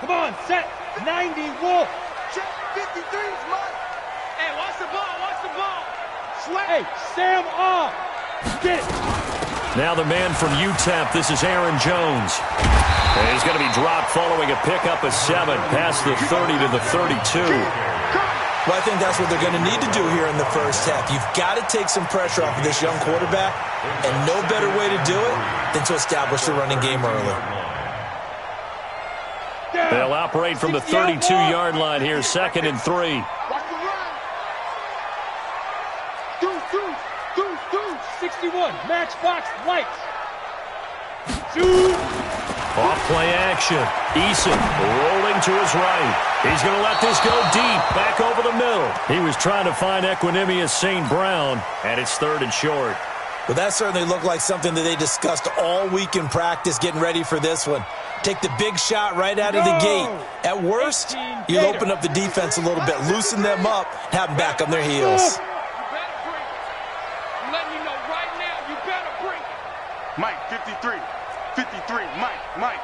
Come on, set. 90, Wolf. Check 53's, Mike. Hey, watch the ball, watch the ball. Sweat. Hey, Sam off. Get it. Now the man from UTEP, this is Aaron Jones. And he's going to be dropped following a pickup of 7 past the 30 to the 32. Well, I think that's what they're going to need to do here in the first half. You've got to take some pressure off of this young quarterback, and no better way to do it than to establish the running game early. They'll operate from the 32-yard line here, 2nd and 3. Watch the run. 61, matchbox lights. Shoot. Off play action. Eason rolling to his right. He's going to let this go deep, back over the middle. He was trying to find Equinemius St. Brown, and it's 3rd and short. Well, that certainly looked like something that they discussed all week in practice, getting ready for this one. Take the big shot right out of the gate. At worst, you'll open up the defense a little bit, loosen them up, have them back on their heels. Mike, 53. 53. Mike.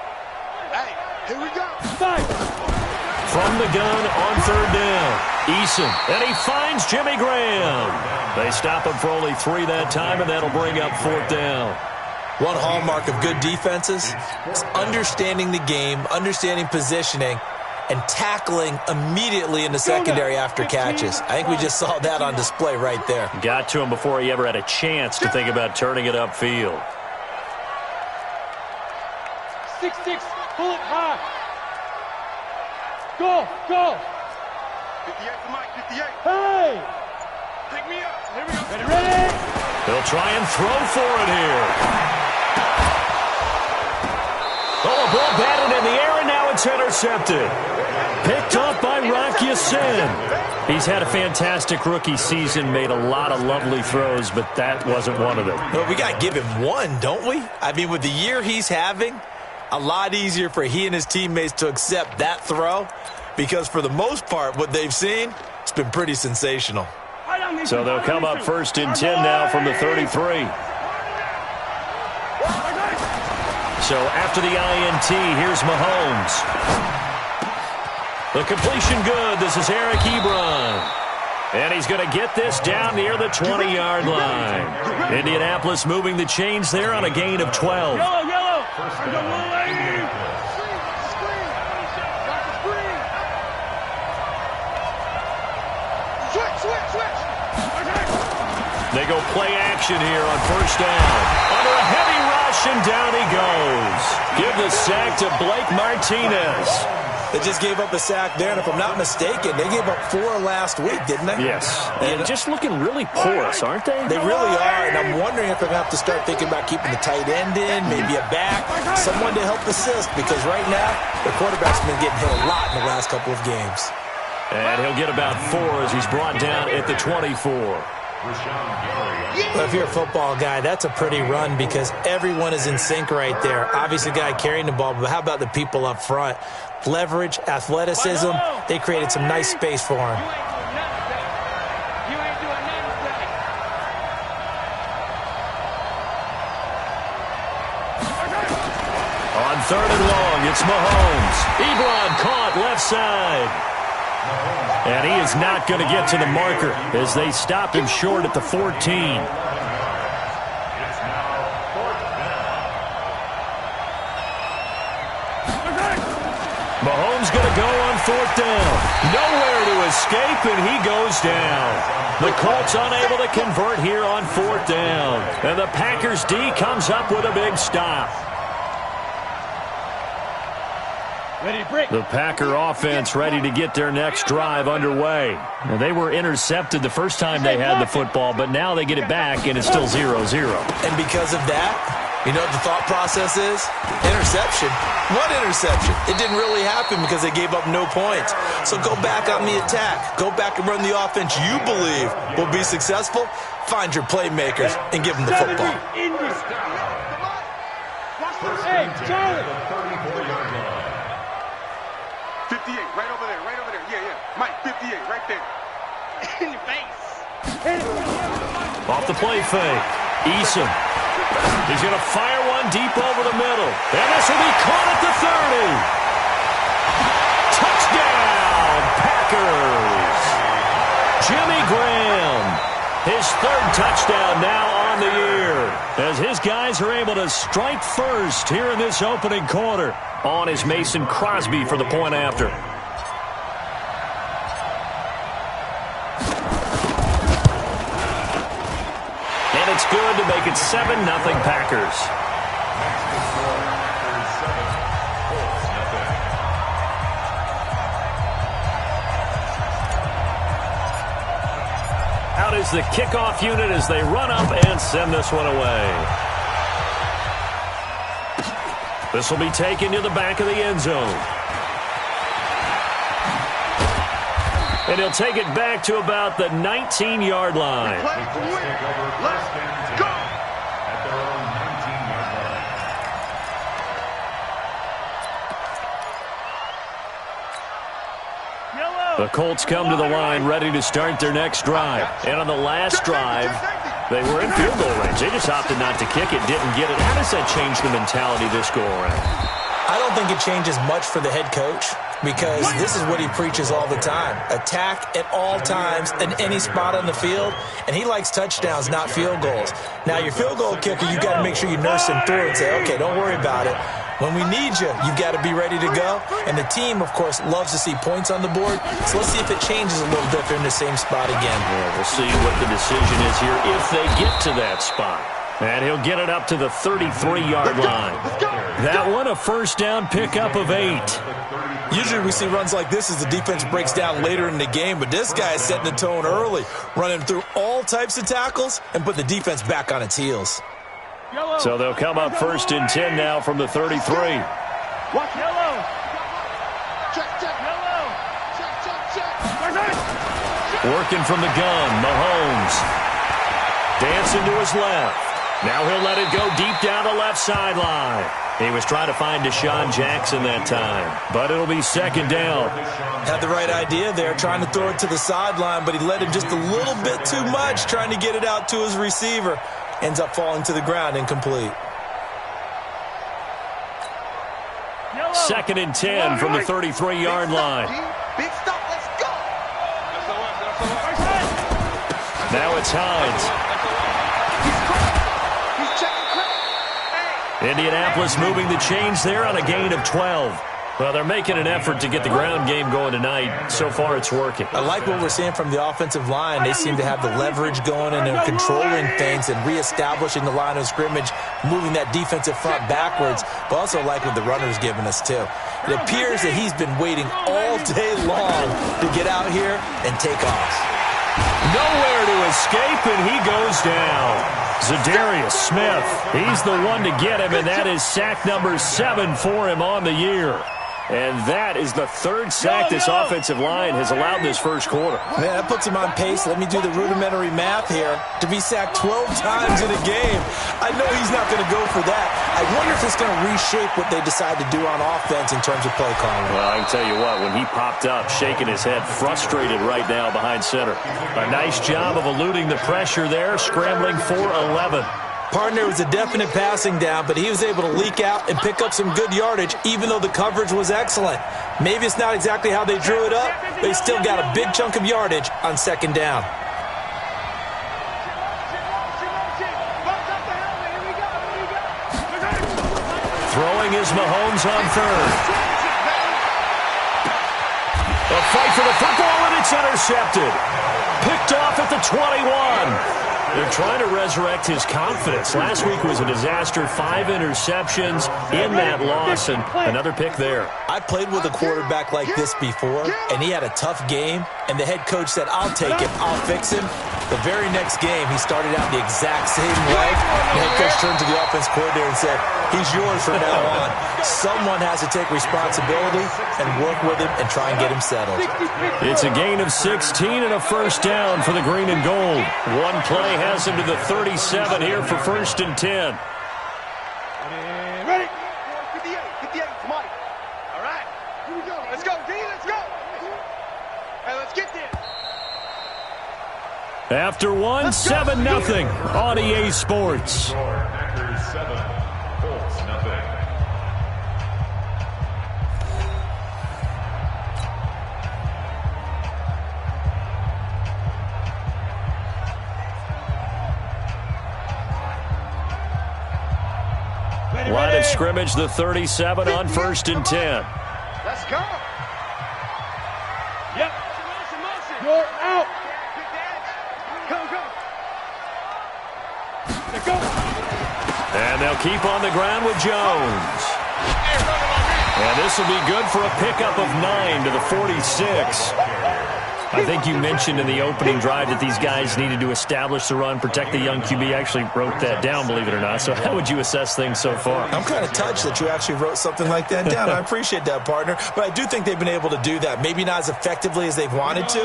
Hey, here we go. From the gun on 3rd down. Eason, and he finds Jimmy Graham. They stop him for only 3 that time, and that'll bring up 4th down. One hallmark of good defenses is understanding the game, understanding positioning, and tackling immediately in the secondary after catches. I think we just saw that on display right there. Got to him before he ever had a chance to think about turning it upfield. 6-6, pull it high. Go. 58 for Mike, 58. Hey. Pick me up. Here we go. Ready? They'll try and throw for it here. Oh, a ball batted in the air, and now it's intercepted. Picked up by Rock Ya-Sin. He's had a fantastic rookie season, made a lot of lovely throws, but that wasn't one of them. Well, we got to give him one, don't we? I mean, with the year he's having, a lot easier for he and his teammates to accept that throw, because for the most part, what they've seen, it's been pretty sensational. So they'll come up 1st and 10 now from the 33. So after the INT, here's Mahomes. The completion good. This is Eric Ebron. And he's going to get this down near the 20-yard line. Indianapolis moving the chains there on a gain of 12. Yellow. Switch. They go play action here on 1st down. Under a heavy rush, and down he goes. Give the sack to Blake Martinez. They just gave up a sack there, and if I'm not mistaken, they gave up 4 last week, didn't they? Yes. And just looking really porous, aren't they? They really are, and I'm wondering if they're going to have to start thinking about keeping the tight end in, maybe a back, someone to help assist, because right now, the quarterback's been getting hit a lot in the last couple of games. And he'll get about 4 as he's brought down at the 24. Well, if you're a football guy, that's a pretty run because everyone is in sync right there. Obviously, the guy carrying the ball, but how about the people up front? Leverage, athleticism, they created some nice space for him. On 3rd and long, it's Mahomes. Ebron caught left side. And he is not going to get to the marker as they stop him short at the 14. Mahomes going to go on 4th down. Nowhere to escape, and he goes down. The Colts unable to convert here on 4th down. And the Packers D comes up with a big stop. The Packer offense ready to get their next drive underway. Now, they were intercepted the first time they had the football, but now they get it back, and it's still 0-0. And because of that, you know what the thought process is? Interception. What interception? It didn't really happen because they gave up no points. So go back on the attack. Go back and run the offense you believe will be successful. Find your playmakers and give them the football. Hey, Charlie. 58, right over there. Yeah. Mike, 58, right there. In the face. Off the play fake. Eason. He's going to fire one deep over the middle. And this will be caught at the 30. Packers. Jimmy Graham, his third touchdown now on the year, as his guys are able to strike first here in this opening quarter. On is Mason Crosby for the point after. And it's good to make it 7-0 Packers. Out is the kickoff unit as they run up and send this one away. This will be taken to the back of the end zone. And he'll take it back to about the 19-yard line. Let's go. The Colts come to the line ready to start their next drive. And on the last drive, they were in field goal range. They just opted not to kick it, didn't get it. How does that change the mentality this go around? I don't think it changes much for the head coach, because this is what he preaches all the time. Attack at all times in any spot on the field, and he likes touchdowns, not field goals. Now, your field goal kicker, you got to make sure you nurse him through and say, okay, don't worry about it. When we need you, you've got to be ready to go. And the team, of course, loves to see points on the board. So let's see if it changes a little bit if they're in the same spot again. Yeah, we'll see what the decision is here if they get to that spot. And he'll get it up to the 33-yard line. That one, a first down pickup of 8. Usually we see runs like this as the defense breaks down later in the game, but this guy is setting the tone early, running through all types of tackles and put the defense back on its heels. So they'll come up first and 10 now from the 33. Watch yellow. Check. Yellow. Check. Working from the gun, Mahomes. Dancing to his left. Now he'll let it go deep down the left sideline. He was trying to find Deshaun Jackson that time, but it'll be second down. Had the right idea there, trying to throw it to the sideline, but he let him just a little bit too much, trying to get it out to his receiver. Ends up falling to the ground, incomplete. Second and 10 from the 33-yard line. Big stop, let's go. Now it's Hines. He's checking credit. Indianapolis moving the chains there on a gain of 12. Well, they're making an effort to get the ground game going tonight. So far, it's working. I like what we're seeing from the offensive line. They seem to have the leverage going, and they're controlling things and reestablishing the line of scrimmage, moving that defensive front backwards, but also like what the runner's giving us, too. It appears that he's been waiting all day long to get out here and take off. Nowhere to escape, and he goes down. Zadarius Smith, he's the one to get him, and that is sack number 7 for him on the year. And that is the third sack this offensive line has allowed this first quarter. Man, that puts him on pace. Let me do the rudimentary math here. To be sacked 12 times in a game, I know he's not going to go for that. I wonder if it's going to reshape what they decide to do on offense in terms of play calling. Well, I can tell you what, when he popped up, shaking his head, frustrated right now behind center. A nice job of eluding the pressure there, scrambling for 11. Partner was a definite passing down, but he was able to leak out and pick up some good yardage, even though the coverage was excellent. Maybe it's not exactly how they drew it up, but he still got a big chunk of yardage on second down. Throwing is Mahomes on third. A fight for the football, and it's intercepted. Picked off at the 21. They're trying to resurrect his confidence. Last week was a disaster. 5 interceptions in that loss, and another pick there. I played with a quarterback like this before, and he had a tough game, and the head coach said, I'll take him, I'll fix him. The very next game, he started out the exact same way. The head coach turned to the offense coordinator and said, he's yours from now on. Someone has to take responsibility and work with him and try and get him settled. It's a gain of 16 and a first down for the green and gold. One play has him to the 37 here for first and 10. Ready? 58, come on. All right. Here we go. Let's go, D, let's go. Hey, let's get there. After one, 7-0 on EA Sports. Packers 7, Colts 0. Line of scrimmage, the 37 on 1st and 10. Let's go. Yep. You're out. Go, go. Let's go. And they'll keep on the ground with Jones. And this will be good for a pickup of 9 to the 46. I think you mentioned in the opening drive that these guys needed to establish the run, protect the young QB. I actually wrote that down, believe it or not. So how would you assess things so far? I'm kind of touched that you actually wrote something like that down. I appreciate that, partner. But I do think they've been able to do that. Maybe not as effectively as they've wanted to,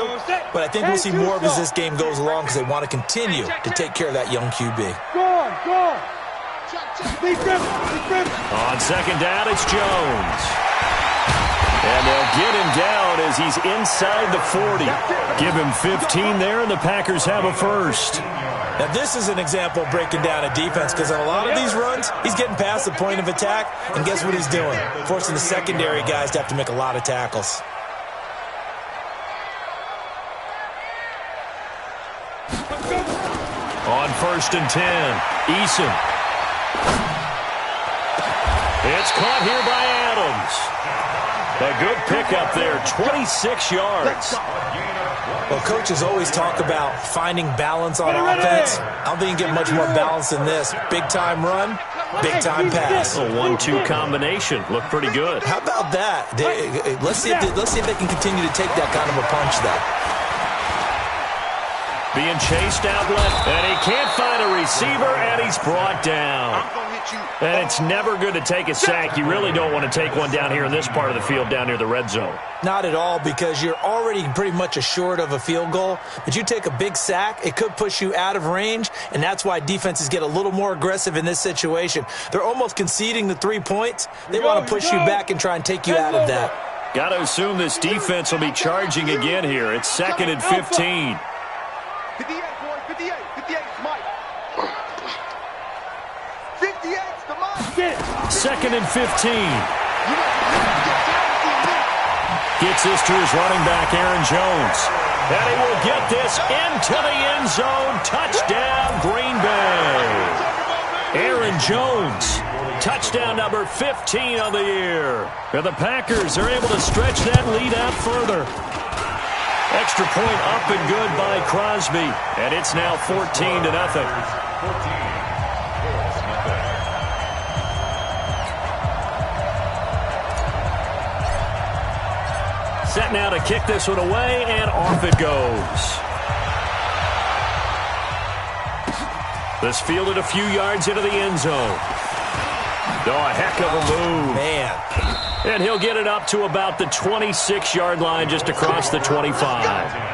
but I think we'll see more of as this game goes along because they want to continue to take care of that young QB. Go on, go on. On 2nd down, it's Jones. And they'll get him down as he's inside the 40. Give him 15 there, and the Packers have a first. Now, this is an example of breaking down a defense because on a lot of these runs, he's getting past the point of attack, and guess what he's doing? Forcing the secondary guys to have to make a lot of tackles. On 1st and 10, Eason. It's caught here by Adams. A good pickup there, 26 yards. Well, coaches always talk about finding balance on offense. I don't think you get much more balance than this. Big-time run, big-time pass. A 1-2 combination. Looked pretty good. How about that? Let's see if they can continue to take that kind of a punch, though. Being chased out left, and he can't find a receiver, and he's brought down. And it's never good to take a sack. You really don't want to take one down here in this part of the field down near the red zone. Not at all, because you're already pretty much assured of a field goal. But you take a big sack, it could push you out of range, and that's why defenses get a little more aggressive in this situation. They're almost conceding the 3 points. They want to push you back and try and take you out of that. Got to assume this defense will be charging again here. It's 2nd and 15. 58, boy, 58, 58, Mike. 58's the Mike. 2nd and 15. Gets this to his running back, Aaron Jones. And he will get this into the end zone. Touchdown, Green Bay. Aaron Jones, touchdown number 15 of the year. And the Packers are able to stretch that lead out further. Extra point up and good by Crosby. And it's now 14-0. Set now to kick this one away, and off it goes. This fielded a few yards into the end zone. Oh, a heck of a move. Man. And he'll get it up to about the 26-yard line, just across the 25.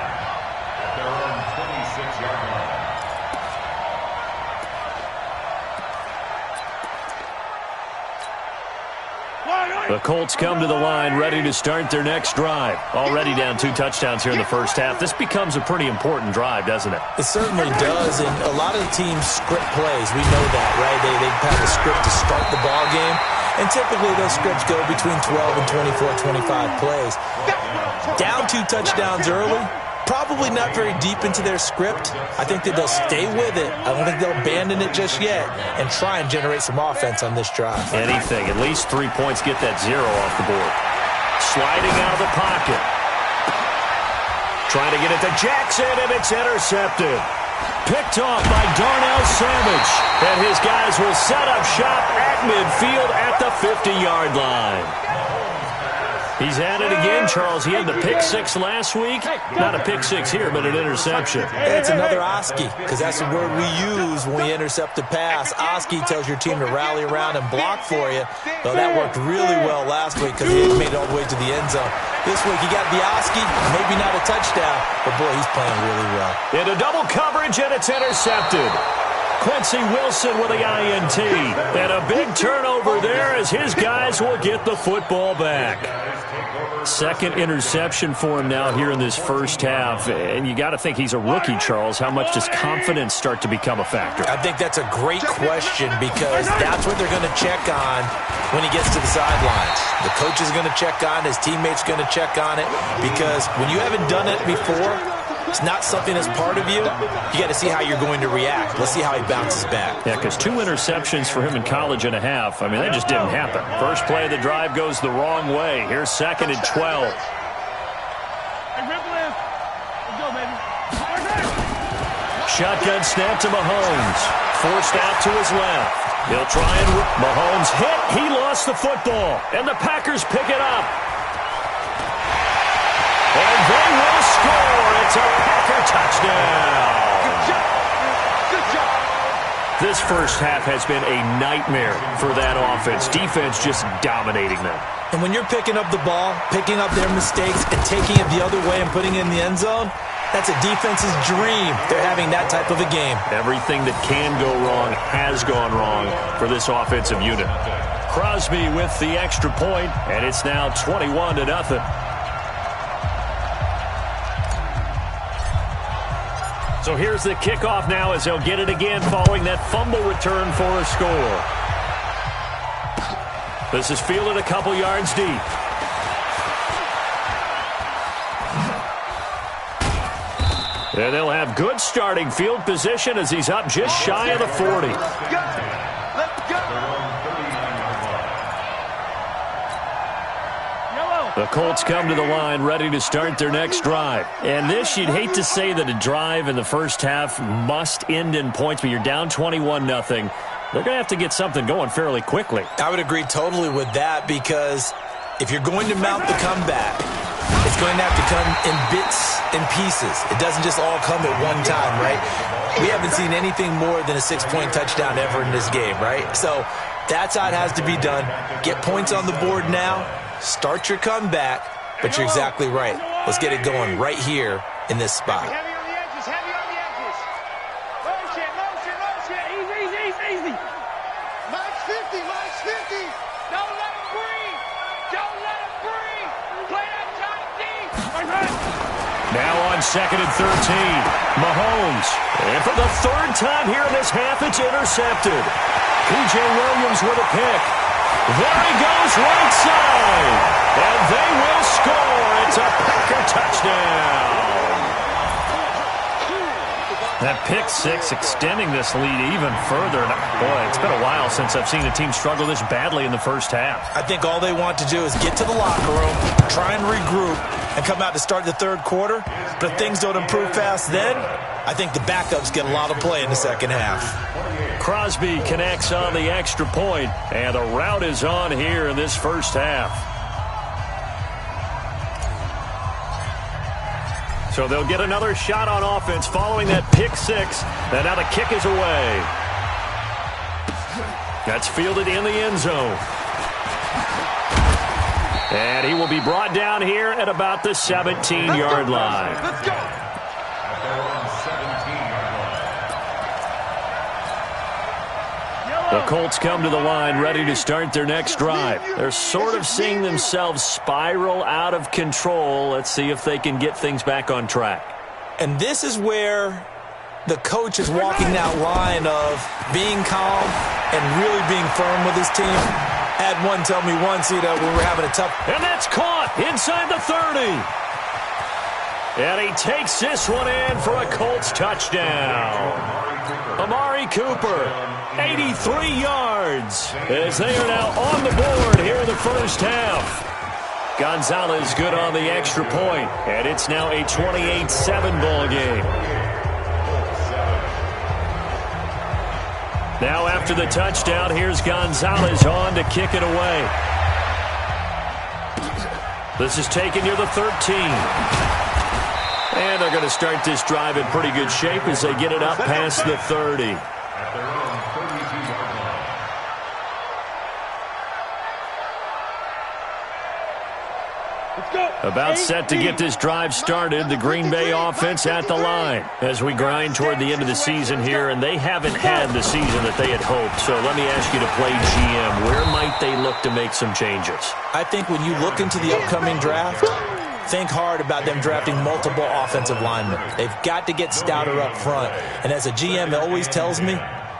The Colts come to the line, ready to start their next drive. Already down 2 touchdowns here in the first half. This becomes a pretty important drive, doesn't it? It certainly does, and a lot of the teams script plays. We know that, right? They have a script to start the ball game, and typically those scripts go between 12 and 24, 25 plays. Down 2 touchdowns early, probably not very deep into their script. I think that they'll stay with it. I don't think they'll abandon it just yet and try and generate some offense on this drive. Anything. At least 3 points get that 0 off the board. Sliding out of the pocket. Trying to get it to Jackson, and it's intercepted. Picked off by Darnell Savage. And his guys will set up shop at midfield at the 50-yard line. He's at it again, Charles. He had the pick 6 last week. Not a pick 6 here, but an interception. It's another Oski, because that's the word we use when we intercept a pass. Oski tells your team to rally around and block for you. Well, that worked really well last week because he made it all the way to the end zone. This week, he got the Oski, maybe not a touchdown, but boy, he's playing really well. Into double coverage, and it's intercepted. Quincy Wilson with the INT. And a big turnover there as his guys will get the football back. Second interception for him now here in this first half. And you got to think he's a rookie, Charles. How much does confidence start to become a factor? I think that's a great question because that's what they're going to check on when he gets to the sidelines. The coach is going to check on it. His teammate's going to check on it because when you haven't done it before, it's not something that's part of you. You got to see how you're going to react. Let's see how he bounces back. Yeah, because 2 interceptions for him in college and a half. I mean, that just didn't happen. First play of the drive goes the wrong way. Here's 2nd and 12. Shotgun snap to Mahomes. Forced out to his left. He'll try and... Mahomes hit. He lost the football. And the Packers pick it up. And they will score. It's a Packer touchdown. Good job. Good job. This first half has been a nightmare for that offense. Defense just dominating them. And when you're picking up the ball, picking up their mistakes, and taking it the other way and putting it in the end zone, that's a defense's dream. They're having that type of a game. Everything that can go wrong has gone wrong for this offensive unit. Crosby with the extra point, and it's now 21-0. So here's the kickoff now as they'll get it again following that fumble return for a score. This is fielded a couple yards deep. And they'll have good starting field position as he's up just shy of the 40. Let's go. The Colts come to the line ready to start their next drive. And this, you'd hate to say that a drive in the first half must end in points, but you're down 21-0. They're going to have to get something going fairly quickly. I would agree totally with that, because if you're going to mount the comeback, it's going to have to come in bits and pieces. It doesn't just all come at one time, right? We haven't seen anything more than a 6-point touchdown ever in this game, right? So that's how it has to be done. Get points on the board now. Start your comeback. But you're exactly right. Let's get it going right here in this spot. Heavy on the edges. Heavy on the edges. Motion, motion, motion. Easy. Mike's 50. Don't let him breathe. Play that time deep. Now on 2nd and 13, Mahomes. And for the 3rd time here in this half, it's intercepted. P.J. Williams with a pick. There he goes, right side. And they will score. It's a Packer touchdown. That pick six extending this lead even further. Boy, it's been a while since I've seen a team struggle this badly in the first half. I think all they want to do is get to the locker room, try and regroup, and come out to start the 3rd quarter. But if things don't improve fast then, I think the backups get a lot of play in the second half. Crosby connects on the extra point, and the route is on here in this first half. So they'll get another shot on offense following that pick six. And now the kick is away. That's fielded in the end zone. And he will be brought down here at about the 17-yard line. Let's go. The Colts come to the line ready to start their next drive. They're sort of seeing themselves spiral out of control. Let's see if they can get things back on track. And this is where the coach is walking that line of being calm and really being firm with his team. Had one tell me once, when we're having a tough... And that's caught inside the 30. And he takes this one in for a Colts touchdown. Amari Cooper, 83 yards, as they are now on the board here in the first half. Gonzalez good on the extra point, and it's now a 28-7 ball game. Now after the touchdown, here's Gonzalez on to kick it away. This is taken near the 13. And they're going to start this drive in pretty good shape as they get it up past the 30. About set to get this drive started, the Green Bay offense at the line as we grind toward the end of the season here, and they haven't had the season that they had hoped. So let me ask you to play GM. Where might they look to make some changes? I think when you look into the upcoming draft, think hard about them drafting multiple offensive linemen. They've got to get stouter up front. And as a GM, it always tells me,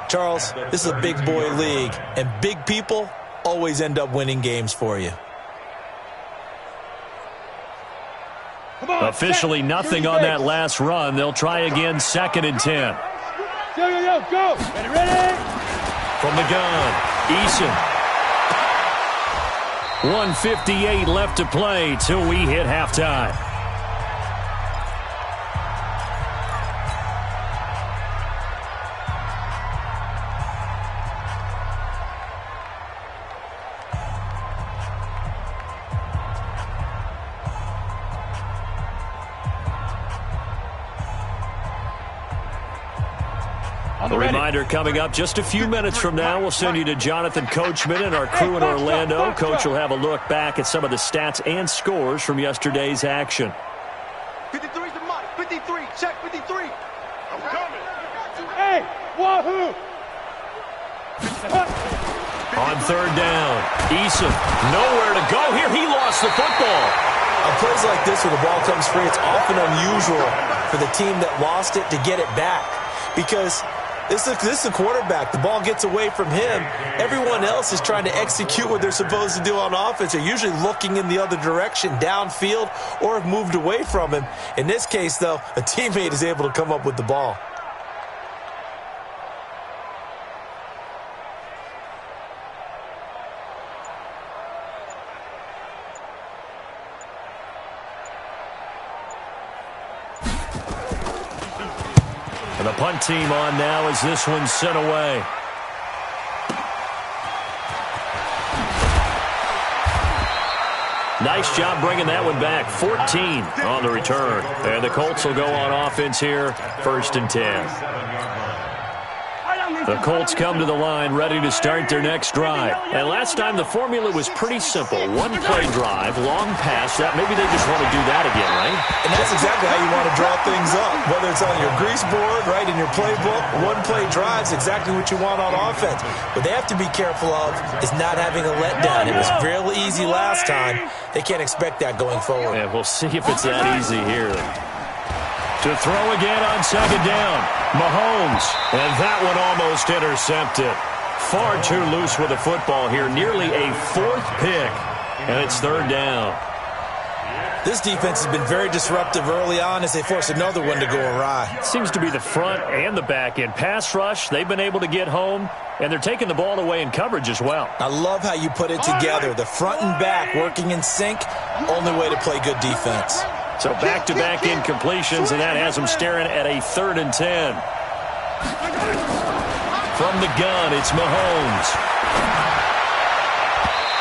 Charles, this is a big boy league, and big people always end up winning games for you. Officially nothing on that last run. They'll try again, 2nd and 10. Go. Ready? From the gun, Eason. 1:58 left to play till we hit halftime. A reminder coming up just a few minutes from now. We'll send you to Jonathan Coachman and our crew in Orlando. Coach will have a look back at some of the stats and scores from yesterday's action. 53's the mic. 53. Check 53. I'm coming. Hey, wahoo! On 3rd down, Eason nowhere to go here. He lost the football. On plays like this where the ball comes free, it's often unusual for the team that lost it to get it back because this is the quarterback. The ball gets away from him. Everyone else is trying to execute what they're supposed to do on offense. They're usually looking in the other direction, downfield, or have moved away from him. In this case, though, a teammate is able to come up with the ball. And the punt team on now as this one's sent away. Nice job bringing that one back. 14 on the return. And the Colts will go on offense here, 1st and 10. The Colts come to the line ready to start their next drive. And last time the formula was pretty simple. One-play drive, long pass. That maybe they just want to do that again, right? And that's exactly how you want to draw things up. Whether it's on your grease board, right, in your playbook, one-play drive's exactly what you want on offense. What they have to be careful of is not having a letdown. It was real easy last time. They can't expect that going forward. Yeah, we'll see if it's that easy here. To throw again on 2nd down. Mahomes. And that one almost intercepted. Far too loose with the football here. Nearly a 4th pick. And it's 3rd down. This defense has been very disruptive early on as they force another one to go awry. Seems to be the front and the back end. Pass rush, they've been able to get home. And they're taking the ball away in coverage as well. I love how you put it together. The front and back working in sync. Only way to play good defense. So back-to-back incompletions, and that has them staring at a 3rd and 10. From the gun, it's Mahomes.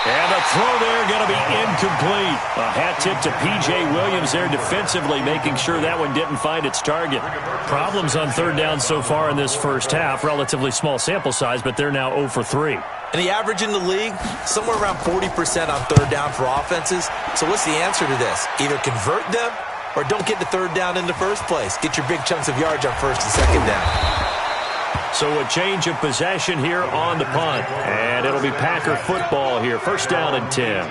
And the throw there going to be incomplete. A hat tip to P.J. Williams there defensively, making sure that one didn't find its target. Problems on 3rd down so far in this first half. Relatively small sample size, but they're now 0 for 3. And the average in the league, somewhere around 40% on 3rd down for offenses. So what's the answer to this? Either convert them or don't get the 3rd down in the first place. Get your big chunks of yards on 1st and 2nd down. So a change of possession here on the punt. And it'll be Packer football here. 1st down and 10.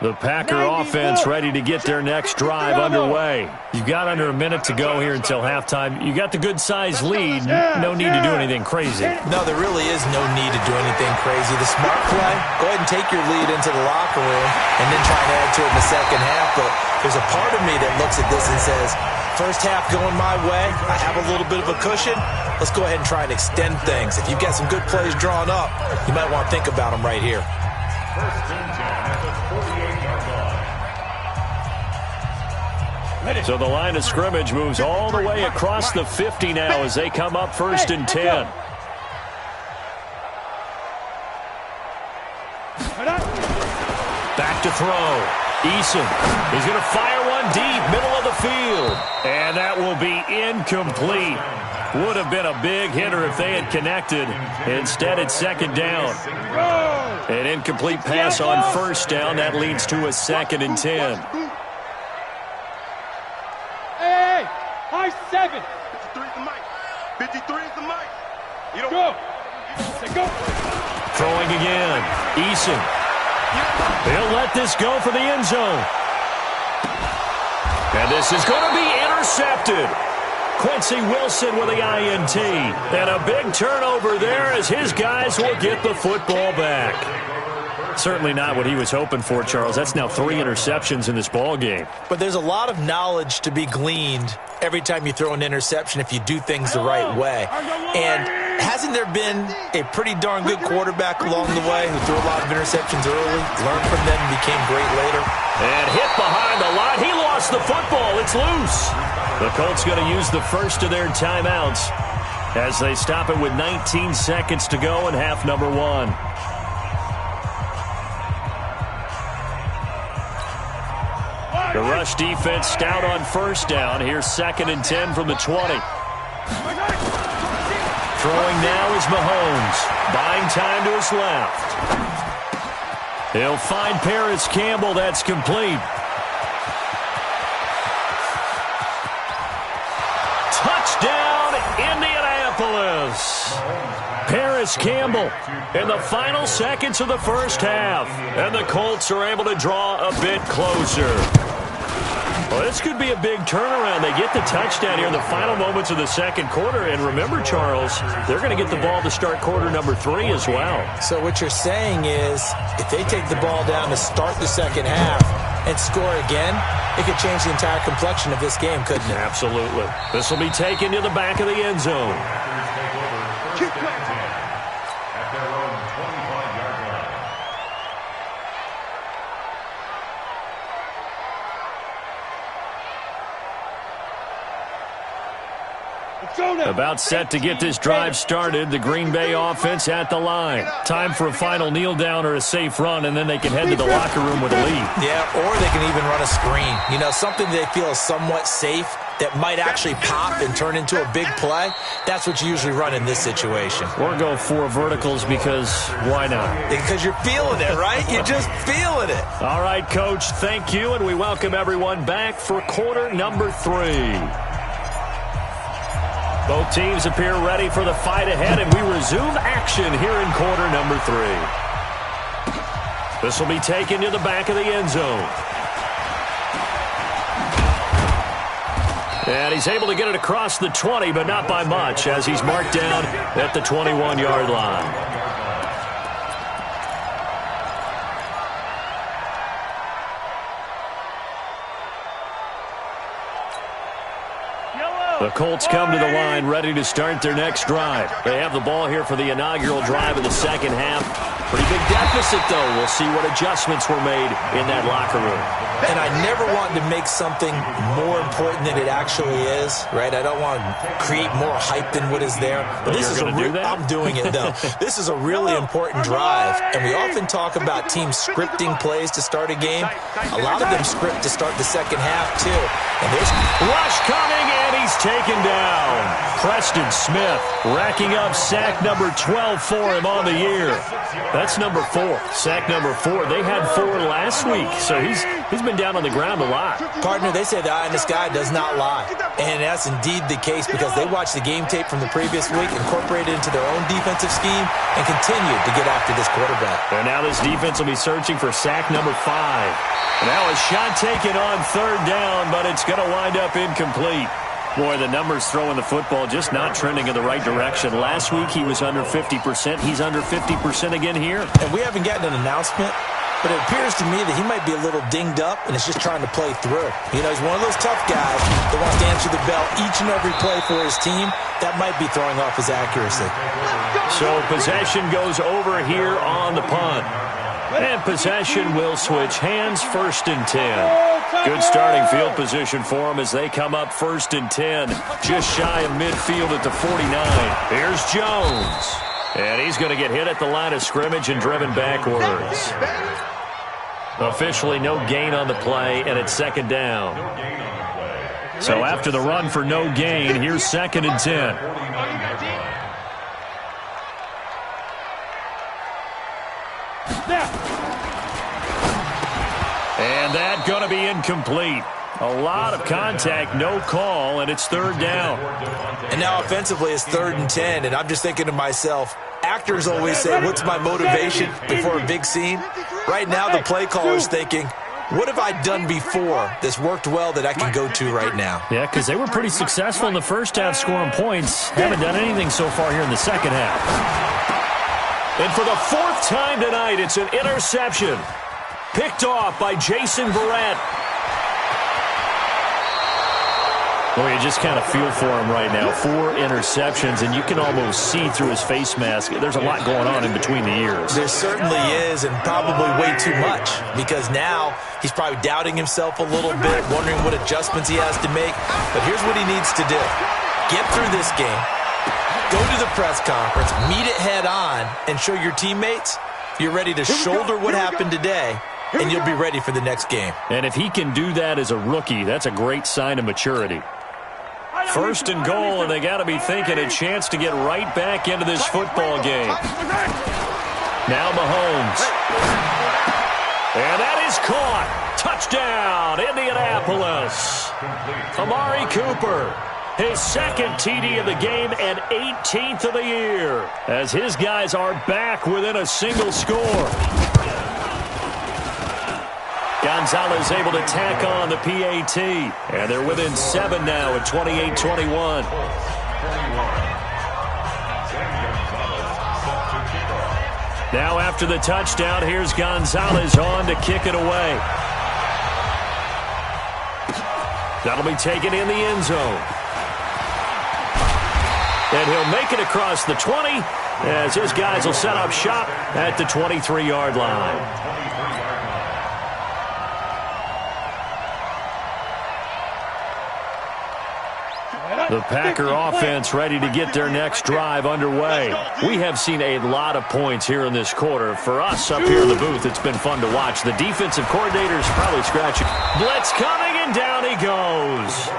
The Packer offense ready to get their next drive underway. You've got under a minute to go here until halftime. You got the good-sized lead. No need to do anything crazy. No, there really is no need to do anything crazy. The smart play, go ahead and take your lead into the locker room and then try and add to it in the second half. But there's a part of me that looks at this and says, first half going my way, I have a little bit of a cushion. Let's go ahead and try and extend things. If you've got some good plays drawn up, you might want to think about them right here. 1st and 10 at the 48-yard line. So the line of scrimmage moves all the way across the 50 now as they come up 1st and 10. Back to throw. Eason is going to fire one deep, middle of the field. And that will be incomplete. Would have been a big hitter if they had connected. Instead, it's 2nd down. An incomplete pass on 1st down. That leads to a 2nd and 10. Hey, high 7. 53 is the mic. 53 is the mic. You don't Go. Go. Throwing again. Eason. He'll let this go for the end zone. And this is going to be intercepted. Quincy Wilson with the INT. And a big turnover there as his guys will get the football back. Certainly not what he was hoping for, Charles. That's now 3 interceptions in this ball game. But there's a lot of knowledge to be gleaned every time you throw an interception if you do things the right way. And hasn't there been a pretty darn good quarterback along the way who threw a lot of interceptions early, learned from them, and became great later? And hit behind the line. He lost the football. It's loose. The Colts going to use the first of their timeouts as they stop it with 19 seconds to go in half number 1. The rush defense stout on first down. Here's 2nd and 10 from the 20. Throwing now is Mahomes. Buying time to his left. He'll find Paris Campbell. That's complete. Touchdown, Indianapolis. Paris Campbell in the final seconds of the first half. And the Colts are able to draw a bit closer. Well, this could be a big turnaround. They get the touchdown here in the final moments of the second quarter. And remember, Charles, they're going to get the ball to start quarter number 3 as well. So what you're saying is if they take the ball down to start the second half and score again, it could change the entire complexion of this game, couldn't it? Absolutely. This will be taken to the back of the end zone. At their own 25-yard line. About set to get this drive started. The Green Bay offense at the line. Time for a final kneel down or a safe run, and then they can head to the locker room with a lead. Yeah, or they can even run a screen. You know, something they feel is somewhat safe that might actually pop and turn into a big play. That's what you usually run in this situation. Or go 4 verticals because why not? Because you're feeling it, right? You're just feeling it. All right, Coach, thank you, and we welcome everyone back for quarter number 3. Both teams appear ready for the fight ahead, and we resume action here in quarter number 3. This will be taken to the back of the end zone. And he's able to get it across the 20, but not by much, as he's marked down at the 21-yard line. The Colts come to the line ready to start their next drive. They have the ball here for the inaugural drive of the second half. Pretty big deficit, though. We'll see what adjustments were made in that locker room. And I never want to make something more important than it actually is, right? I don't want to create more hype than what is there. But this is I'm doing it, though. This is a really important drive. And we often talk about teams scripting plays to start a game. A lot of them script to start the second half, too. And there's rush coming, and he's taken down. Preston Smith racking up sack number 12 for him on the year. That's number 4. Sack number 4. They had 4 last week, so he's been down on the ground a lot. Partner, they say the eye in the sky does not lie. And that's indeed the case because they watched the game tape from the previous week, incorporated it into their own defensive scheme, and continued to get after this quarterback. And now this defense will be searching for sack number 5. Now a shot taken on third down, but it's going to wind up incomplete. Boy, the numbers throwing the football just not trending in the right direction. Last week he was under 50%. He's under 50% again here. And we haven't gotten an announcement, but it appears to me that he might be a little dinged up and is just trying to play through. You know, he's one of those tough guys that wants to answer the bell each and every play for his team. That might be throwing off his accuracy. So possession goes over here on the punt. And possession will switch hands, 1st and 10. Good starting field position for them as they come up 1st and 10. Just shy of midfield at the 49. Here's Jones. And he's going to get hit at the line of scrimmage and driven backwards. Officially no gain on the play, and it's 2nd down. So after the run for no gain, here's 2nd and 10. And that going to be incomplete. A lot of contact, no call, and it's 3rd down. And now offensively it's 3rd and 10, and I'm just thinking to myself, actors always say, what's my motivation before a big scene? Right now the play caller's thinking, What have I done before that's worked well that I can go to right now? Yeah, because they were pretty successful in the first half scoring points. Haven't done anything so far here in the second half. And for the fourth time tonight, it's an interception. Picked off by Jason Verrett. Well, you just kind of feel for him right now. 4 interceptions, and you can almost see through his face mask. There's a lot going on in between the ears. There certainly is, and probably way too much, because now he's probably doubting himself a little bit, wondering what adjustments he has to make. But here's what he needs to do. Get through this game, go to the press conference, meet it head on, and show your teammates you're ready to shoulder what happened today, and you'll be ready for the next game. And if he can do that as a rookie, that's a great sign of maturity. First and goal, and they got to be thinking a chance to get right back into this football game. Now Mahomes. And that is caught. Touchdown, Indianapolis. Amari Cooper, his second TD of the game and 18th of the year, as his guys are back within a single score. Gonzalez able to tack on the PAT, and they're within 7 now at 28-21. Now after the touchdown, here's Gonzalez on to kick it away. That'll be taken in the end zone. And he'll make it across the 20, as his guys will set up shop at the 23-yard line. The Packer offense ready to get their next drive underway. We have seen a lot of points here in this quarter. For us up here in the booth, it's been fun to watch. The defensive coordinator's probably scratching. Blitz coming, and down he goes.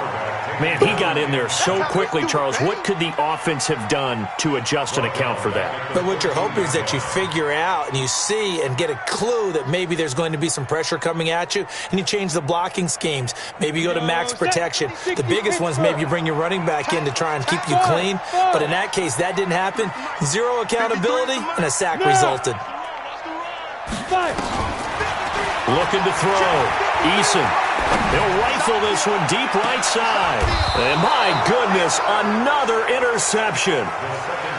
Man, he got in there so quickly, Charles. What could the offense have done to adjust and account for that? But what you're hoping is that you figure out and you see and get a clue that maybe there's going to be some pressure coming at you, and you change the blocking schemes. Maybe you go to max protection. The biggest ones, maybe you bring your running back in to try and keep you clean. But in that case, that didn't happen. 0 accountability, and a sack resulted. Looking to throw. Eason. He'll rifle this one deep right side. And my goodness, another interception.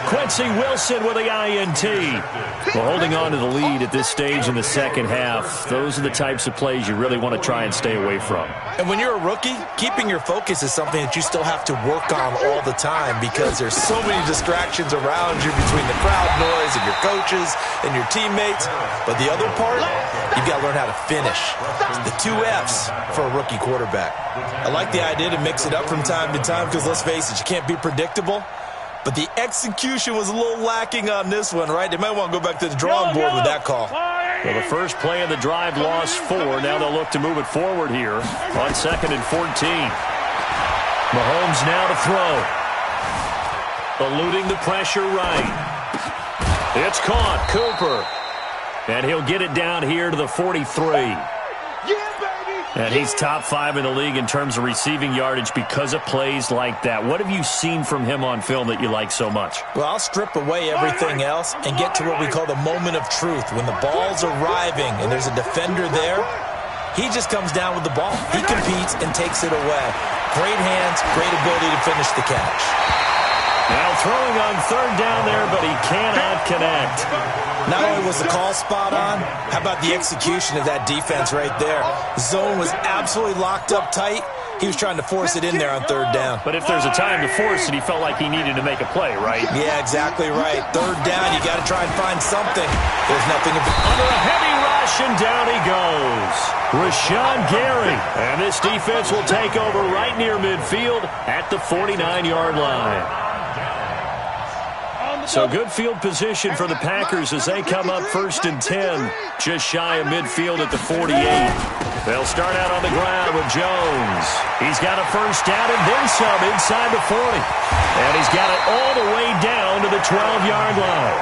Quincy Wilson with the INT. Well, holding on to the lead at this stage in the second half, those are the types of plays you really want to try and stay away from. And when you're a rookie, keeping your focus is something that you still have to work on all the time, because there's so many distractions around you between the crowd noise and your coaches and your teammates. But the other part, you've got to learn how to finish. The 2 F's for a rookie quarterback. I like the idea to mix it up from time to time, because let's face it, you can't be predictable. But the execution was a little lacking on this one, right? They might want to go back to the drawing board with that call. Well, the first play of the drive lost 4. Now they'll look to move it forward here on 2nd and 14. Mahomes now to throw. Eluding the pressure right. It's caught. Cooper. And he'll get it down here to the 43. And he's top 5 in the league in terms of receiving yardage because of plays like that. What have you seen from him on film that you like so much? Well, I'll strip away everything else and get to what we call the moment of truth. When the ball's arriving and there's a defender there, he just comes down with the ball. He competes and takes it away. Great hands, great ability to finish the catch. Now throwing on 3rd down there, but he cannot connect. Not only was the call spot on, how about the execution of that defense right there? Zone was absolutely locked up tight. He was trying to force it in there on 3rd down. But if there's a time to force it, he felt like he needed to make a play, right? Yeah, exactly right. 3rd down, you got to try and find something. There's nothing. Under a heavy rush, and down he goes. Rashawn Gary. And this defense will take over right near midfield at the 49-yard line. So good field position for the Packers as they come up 1st and 10, just shy of midfield at the 48. They'll start out on the ground with Jones. He's got a 1st down and then some inside the 40. And he's got it all the way down to the 12-yard line.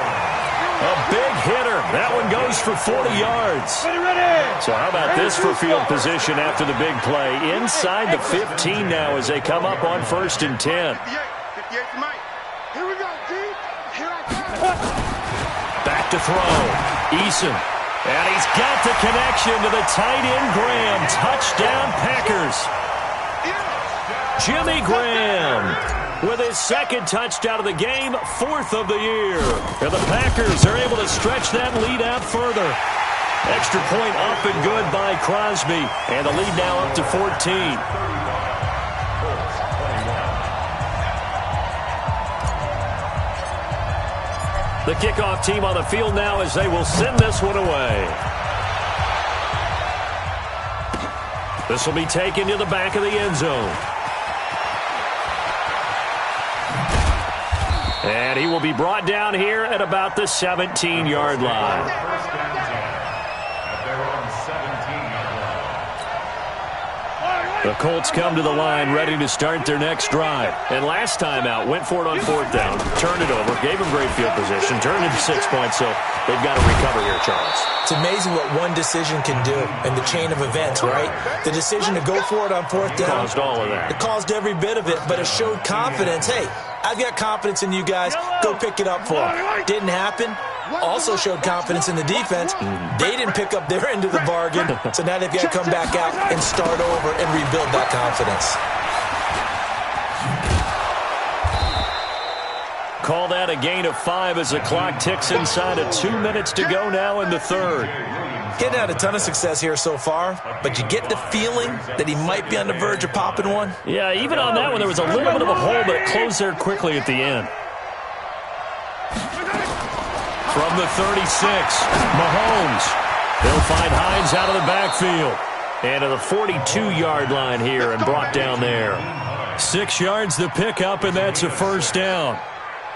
A big hitter. That one goes for 40 yards. So how about this for field position after the big play? Inside the 15 now as they come up on 1st and 10. 58 to Mike. Here we go, D. Back to throw. Eason. And he's got the connection to the tight end, Graham. Touchdown, Packers. Jimmy Graham with his second touchdown of the game, 4th of the year. And the Packers are able to stretch that lead out further. Extra point up and good by Crosby. And the lead now up to 14. The kickoff team on the field now as they will send this one away. This will be taken to the back of the end zone. And he will be brought down here at about the 17-yard line. First down at their own 17-yard line. The Colts come to the line ready to start their next drive. And last time out, went for it on 4th down, turned it over, gave him great field position, turned it to 6 points, so they've got to recover here, Charles. It's amazing what one decision can do in the chain of events, right? The decision to go for it on 4th down. Caused all of that. It caused every bit of it, but it showed confidence. Hey, I've got confidence in you guys. Go pick it up for them. Didn't happen. Also showed confidence in the defense. They didn't pick up their end of the bargain, so now they've got to come back out and start over and rebuild that confidence. Call that a gain of 5 as the clock ticks inside of 2 minutes to go now in the third. Getting out a ton of success here so far, but you get the feeling that he might be on the verge of popping one. Yeah, even on that one, there was a little bit of a hole, but it closed there quickly at the end. From the 36, Mahomes. They'll find Hines out of the backfield. And to the 42-yard line here and brought down there. 6 yards to pick up, and that's a first down.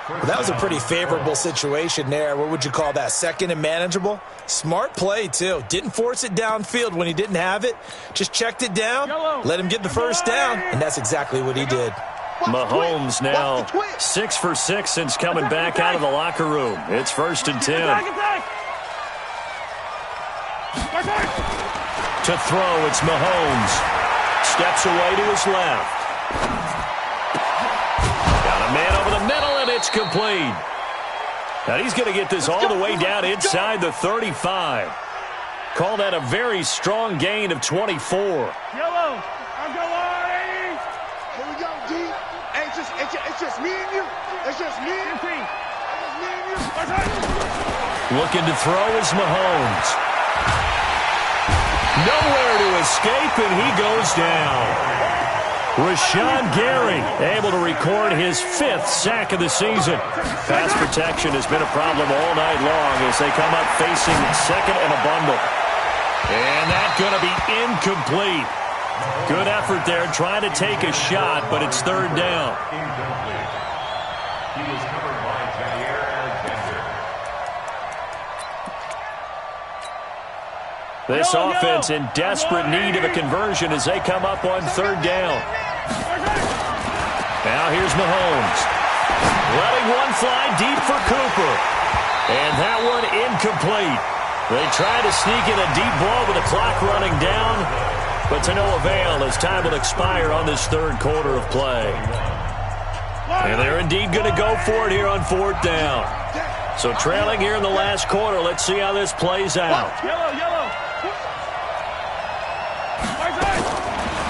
Well, that was a pretty favorable situation there. What would you call that? Second and manageable? Smart play, too. Didn't force it downfield when he didn't have it. Just checked it down, let him get the first down, and that's exactly what he did. Mahomes now 6 for 6 since coming back out of the locker room. It's 1st and 10. To throw, it's Mahomes. Steps away to his left. Got a man over the middle, and it's complete. Now he's going to get this all the way down inside the 35. Call that a very strong gain of 24. Yellow, I'm going. Here we go, D. Hey, it's just me and you. It's just me and you. Looking to throw is Mahomes. Nowhere to escape, and he goes down. Rashawn Gary able to record his 5th sack of the season. Pass protection has been a problem all night long as they come up facing second and a bundle. And that's going to be incomplete. Good effort there trying to take a shot, but it's 3rd down. Incomplete. He was covered by Jair Alexander. This offense in desperate need of a conversion as they come up on 3rd down. Now here's Mahomes. Letting one fly deep for Cooper. And that one incomplete. They try to sneak in a deep ball with the clock running down, but to no avail as time will expire on this 3rd quarter of play. And they're indeed going to go for it here on 4th down. So trailing here in the last quarter, let's see how this plays out.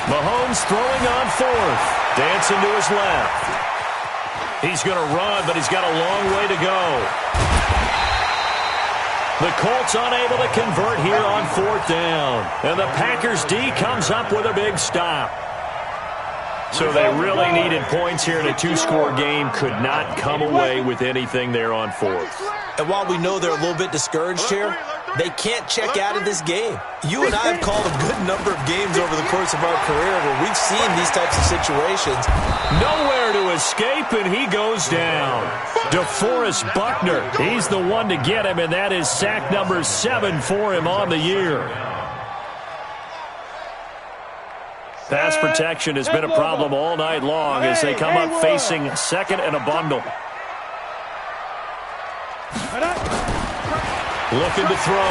Mahomes throwing on 4th. Dancing to his left. He's going to run, but he's got a long way to go. The Colts unable to convert here on 4th down. And the Packers D comes up with a big stop. So they really needed points here in a 2-score game. Could not come away with anything there on 4th. And while we know they're a little bit discouraged here, they can't check out of this game. You and I have called a good number of games over the course of our career where we've seen these types of situations. Nowhere to escape, and he goes down. DeForest Buckner, he's the one to get him, and that is sack number 7 for him on the year. Pass protection has been a problem all night long as they come up facing second and a bundle. Looking to throw.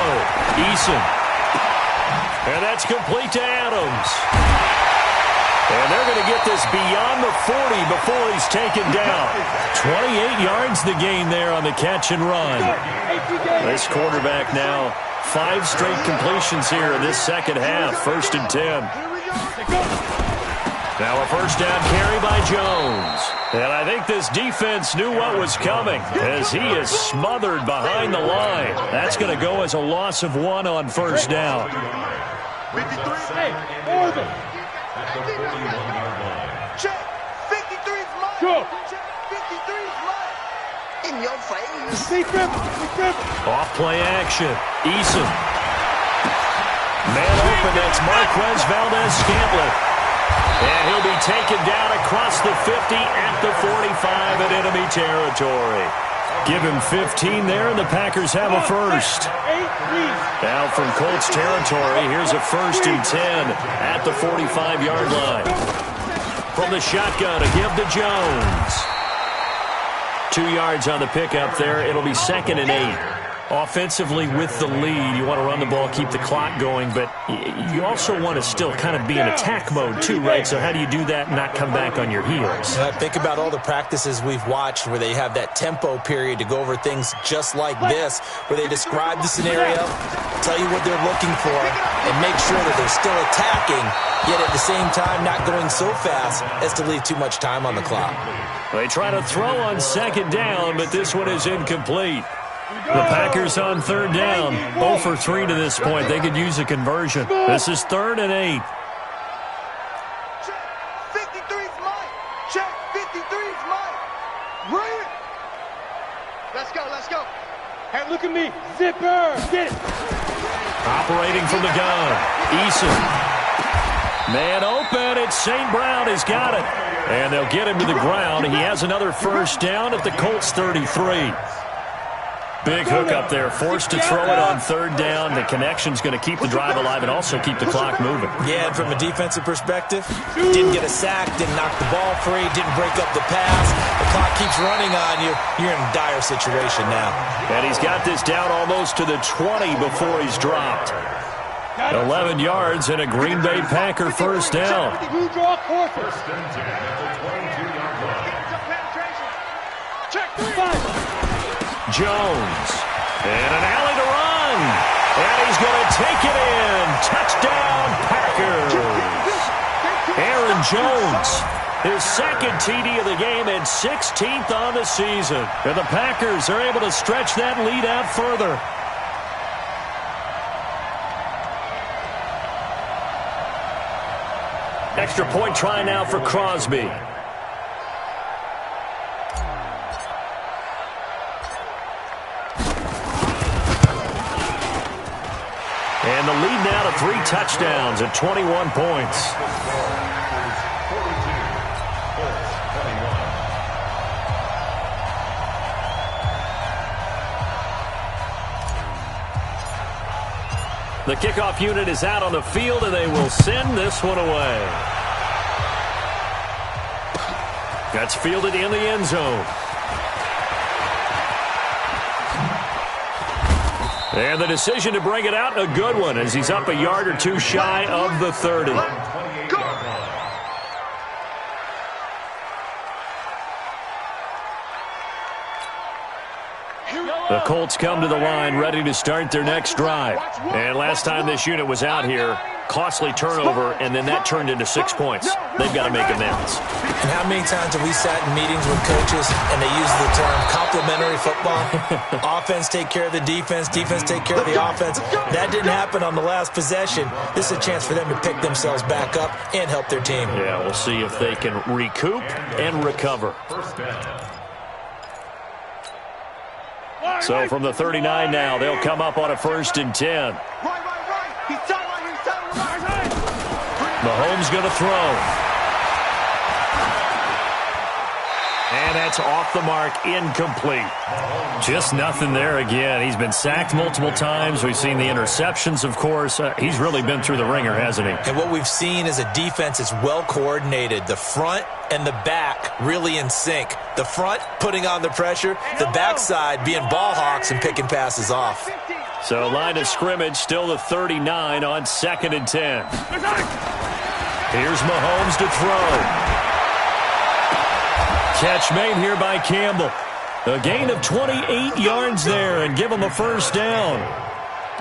Eason. And that's complete to Adams. And they're going to get this beyond the 40 before he's taken down. 28 yards the gain there on the catch and run. This quarterback now 5 straight completions here in this second half. 1st and 10. Now a first down carry by Jones. And I think this defense knew what was coming as he is smothered behind the line. That's going to go as a loss of 1 on first down. 53. Hey, order. Check. 53's mine. Go. Check. 53's mine. In your face. Be careful. Be careful. Off play action. Eason. Man open. That's Marquez Valdez-Scantling. And he'll be taken down across the 50 at the 45 in enemy territory. Give him 15 there, and the Packers have a first. Now from Colts territory, here's a 1st and 10 at the 45-yard line. From the shotgun, a give to Jones. 2 yards on the pickup there. It'll be 2nd and 8. Offensively with the lead, you want to run the ball, keep the clock going, but you also want to still kind of be in attack mode too, right? So how do you do that and not come back on your heels? Think about all the practices we've watched where they have that tempo period to go over things just like this, where they describe the scenario, tell you what they're looking for, and make sure that they're still attacking, yet at the same time not going so fast as to leave too much time on the clock. They try to throw on 2nd down, but this one is incomplete. The Packers on 3rd down, 0 for 3 to this point. They could use a conversion. This is 3rd and 8. Check. 53's mine. Check. 53's mine. Bring it. Let's go. Let's go. Hey, look at me. Zipper. Get it. Operating from the gun. Eason. Man open. It's St. Brown. He's got it. And they'll get him to the ground. He has another first down at the Colts 33. Big hook up there, forced to throw it on 3rd down. The connection's going to keep the drive alive and also keep the clock moving. Yeah, and from a defensive perspective, didn't get a sack, didn't knock the ball free, didn't break up the pass. The clock keeps running on you. You're in a dire situation now. And he's got this down almost to the 20 before he's dropped. 11 yards and a Green Bay Packer first down. You draw courses. First and 10 at the 22-yard line. Check. 5. Jones. And an alley to run. And he's going to take it in. Touchdown, Packers. Aaron Jones, his 2nd TD of the game and 16th on the season. And the Packers are able to stretch that lead out further. Extra point try now for Crosby. And the lead now to 3 touchdowns at 21 points. The kickoff unit is out on the field, and they will send this one away. That's fielded in the end zone. And the decision to bring it out, a good one, as he's up a yard or 2 shy of the 30. The Colts come to the line ready to start their next drive. And last time this unit was out here, costly turnover, and then that turned into 6 points. They've got to make amends. And how many times have we sat in meetings with coaches and they use the term complementary football? Offense take care of the defense, defense take care of the offense. That didn't happen on the last possession. This is a chance for them to pick themselves back up and help their team. Yeah, we'll see if they can recoup and recover. So from the 39 now, they'll come up on a 1st and 10. Mahomes going to throw. And that's off the mark, incomplete. Just nothing there again. He's been sacked multiple times. We've seen the interceptions, of course. He's really been through the ringer, hasn't he? And what we've seen is a defense that's well coordinated. The front and the back really in sync. The front putting on the pressure, the backside being ball hawks and picking passes off. So line of scrimmage, still the 39 on 2nd and 10. Here's Mahomes to throw. Catch made here by Campbell. A gain of 28 yards there and give him a first down.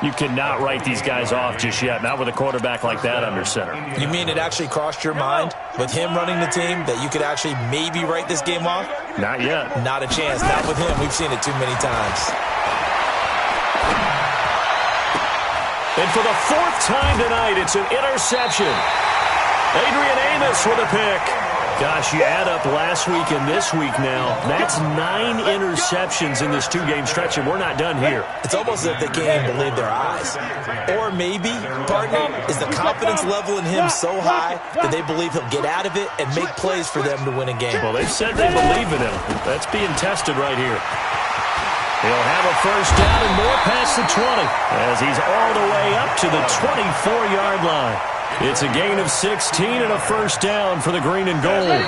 You cannot write these guys off just yet, not with a quarterback like that under center. You mean it actually crossed your mind with him running the team that you could actually maybe write this game off? Not yet. Not a chance. Not with him. We've seen it too many times. And for the 4th time tonight, it's an interception. Adrian Amos with a pick. Gosh, you add up last week and this week now. That's 9 interceptions in this 2-game stretch, and we're not done here. It's almost as if they can't even believe their eyes. Or maybe, partner, is the confidence level in him so high that they believe he'll get out of it and make plays for them to win a game. Well, they've said they believe in him. That's being tested right here. He'll have a first down and more past the 20 as he's all the way up to the 24-yard line. It's a gain of 16 and a first down for the green and gold.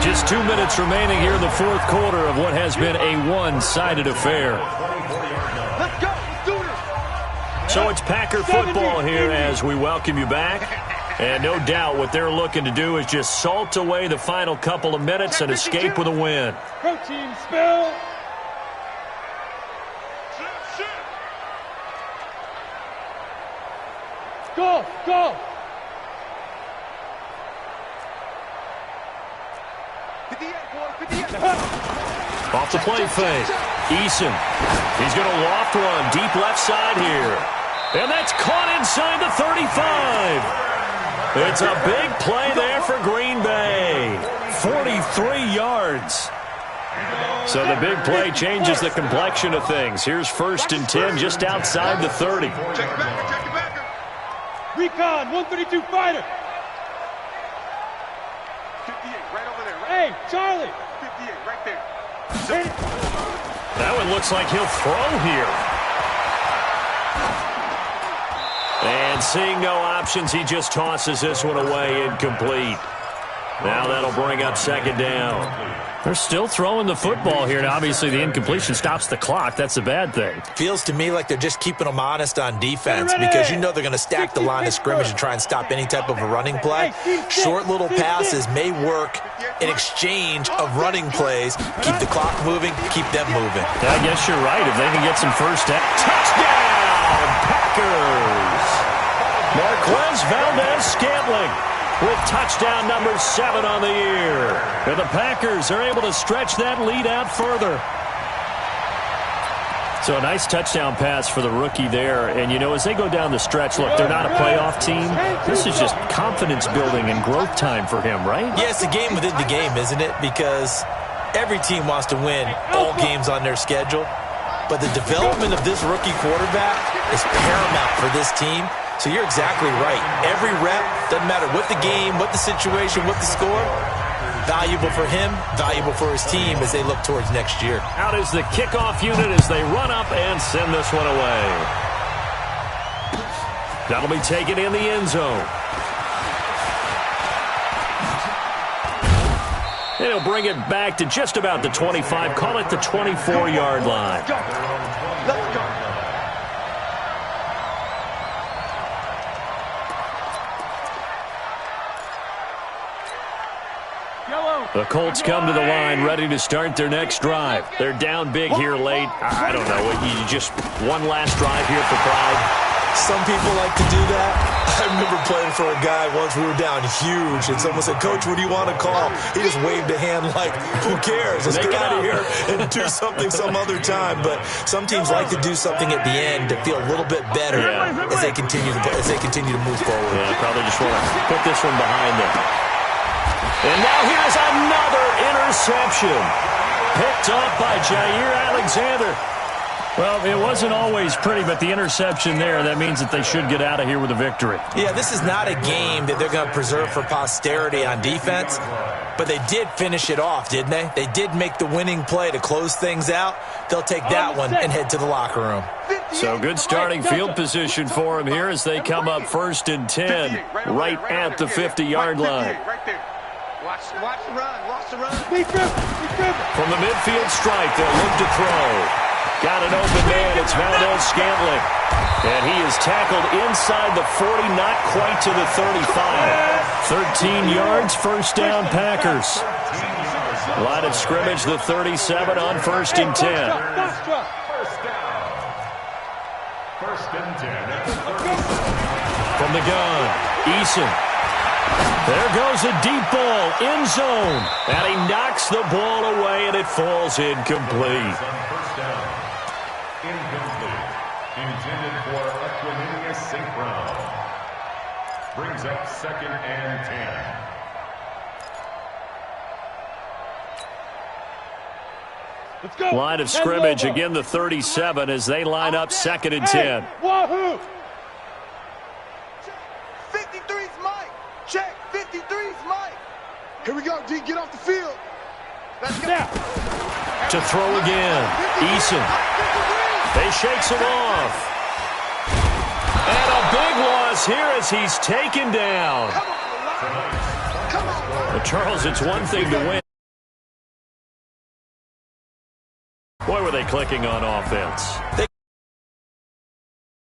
Just 2 minutes remaining here in the 4th quarter of what has been a one-sided affair. Let's go. Let's do this. So it's Packer football here as we welcome you back. And no doubt what they're looking to do is just salt away the final couple of minutes and escape with a win. Protein spill. Go, go. Off the play fake. Eason. He's going to loft one deep left side here. And that's caught inside the 35. It's a big play there for Green Bay. 43 yards. So the big play changes the complexion of things. Here's 1st and 10 just outside the 30. Check it back. Recon, 132 fighter. 58, right over there. Hey, Charlie. 58, right there. That one looks like he'll throw here. And seeing no options, he just tosses this one away incomplete. Now that'll bring up 2nd down. They're still throwing the football here, and obviously the incompletion stops the clock. That's a bad thing. Feels to me like they're just keeping them honest on defense because you know they're going to stack the line of scrimmage and try and stop any type of a running play. Short little passes may work in exchange of running plays. Keep the clock moving, keep them moving. I guess you're right. If they can get some first down. Touchdown, Packers! Marquez Valdez-Scantling with touchdown number 7 on the year. And the Packers are able to stretch that lead out further. So a nice touchdown pass for the rookie there. And, you know, as they go down the stretch, look, they're not a playoff team. This is just confidence building and growth time for him, right? Yeah, it's a game within the game, isn't it? Because every team wants to win all games on their schedule. But the development of this rookie quarterback is paramount for this team. So you're exactly right. Every rep, doesn't matter what the game, what the situation, what the score, valuable for him, valuable for his team as they look towards next year. Out is the kickoff unit as they run up and send this one away. That'll be taken in the end zone. And he'll bring it back to just about the 25. Call it the 24-yard line. Let's go. The Colts come to the line ready to start their next drive. They're down big here late. I don't know. You just one last drive here for pride. Some people like to do that. I remember playing for a guy once. We were down huge, and someone said, "Coach, what do you want to call?" He just waved a hand like, "Who cares? Let's get out of here and do something some other time." But some teams like to do something at the end to feel a little bit better as they continue to move forward. Yeah, probably just want to put this one behind them. And now here's another interception. Picked up by Jair Alexander. Well, it wasn't always pretty, but the interception there, that means that they should get out of here with a victory. Yeah, this is not a game that they're going to preserve for posterity on defense, but they did finish it off, didn't they? They did make the winning play to close things out. They'll take that one and head to the locker room. So good starting field position for them here as they come up 1st and 10, right at the 50-yard line. Watch the run. From the midfield stripe, they'll look to throw. Got an open man. It's Valdez-Scantling. And he is tackled inside the 40, not quite to the 35. 13 yards, first down, Packers. Line of scrimmage, the 37 on 1st and 10. First and 10 at the 37. From the gun, Eason. There goes a deep ball, end zone. And he knocks the ball away, and it falls incomplete. First down. Incomplete. Intended for Equanimeous St. Brown. Brings up 2nd and 10. Let's go. Line of scrimmage, again the 37 as they line up 2nd and 10. Wahoo! 53's Mike. Check. 53's Mike. Here we go, D. Get off the field. Let's go. Snap. To throw again, Eason. They shakes him off. And a big loss here as he's taken down. Come on. But Charles, it's one thing to win. Boy, were they clicking on offense.